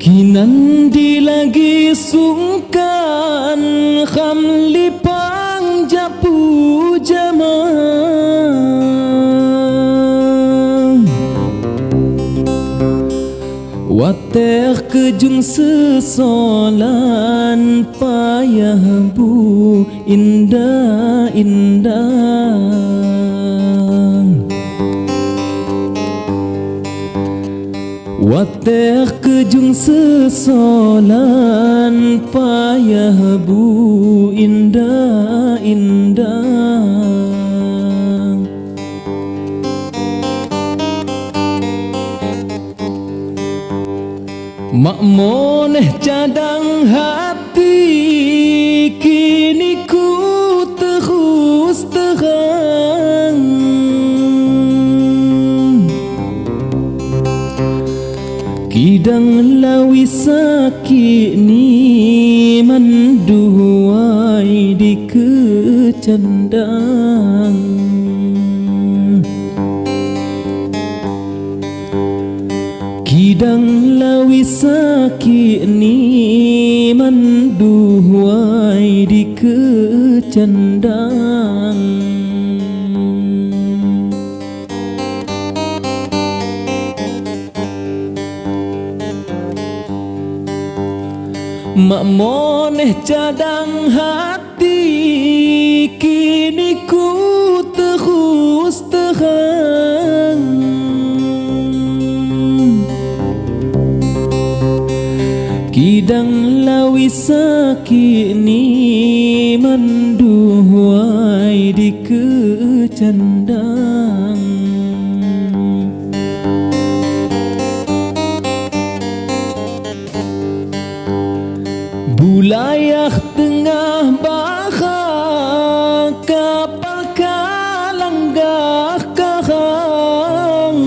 Kinandi lagi sungkan kham lipang japu jamang water kejung sesolan payah bu indah-indah water kejung sesolan payah bu indah-indah mak moneh cadang hati kini ku terus terang kidang lawi sakit ni manduai di kecandang kidang lawi sakit ni manduai di kecandang mak moneh cadang hati kini ku terus terang kidang lawi sakit ni manduai di kecandang bulayah tengah bahar kapal kalanggah karang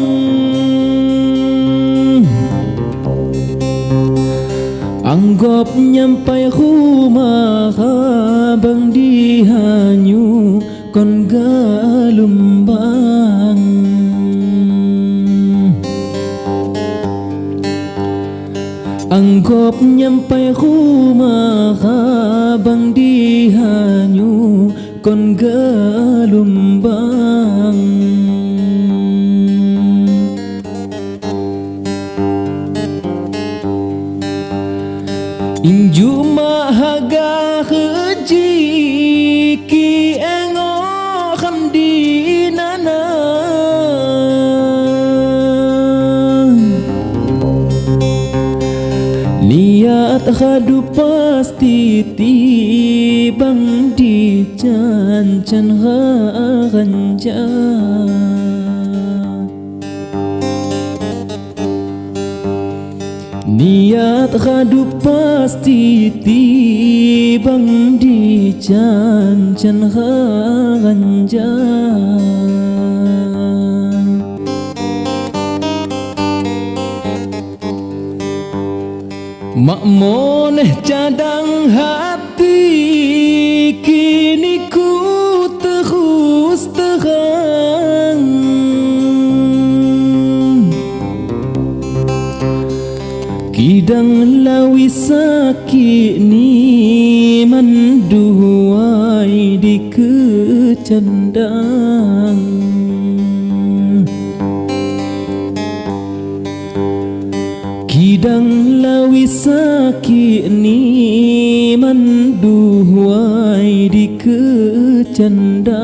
anggap nyampai rumah abang dihanyu kon galumbang anggap nyampai rumah abang dihanyu kon galumbang inju mahaga haji ki engok hamdi nana niat hadu pasti tibang di can-can haranja niat hadu pasti tibang di can-can haranja mak moneh cadang hati kini ku terus terang kidang lawi sakit ni manduai di kecandang kidang lawi sakit ni manduai di kecandang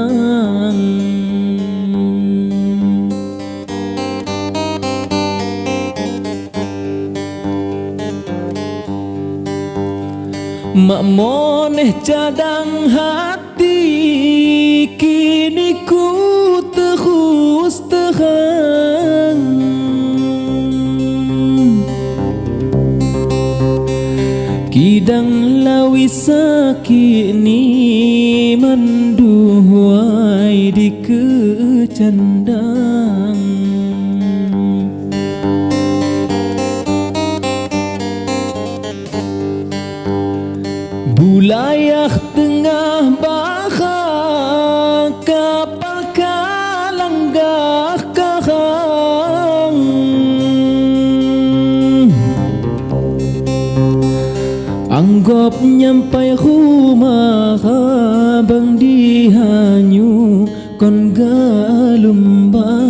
mak moneh cadang hati kini ku terus terang kidang lawi sakit ni manduai kapal kalanggah kahang anggap nyampai rumah bang dihanyu kon galumbang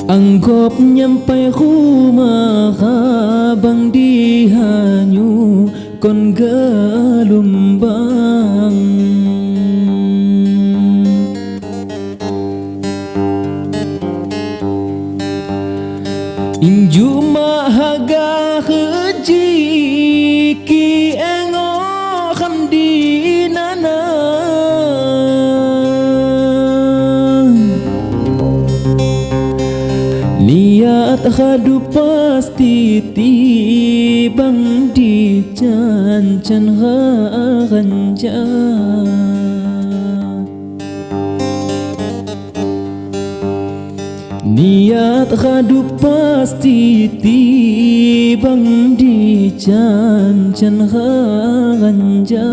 anggap nyampai rumah bang dihanyu kon galumbang inju mahaga haji ki engo khamdi nana niat hadu pasti tibang di can ganja niat hadu pasti tibang di can ganja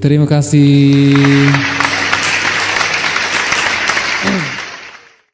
Terima kasih.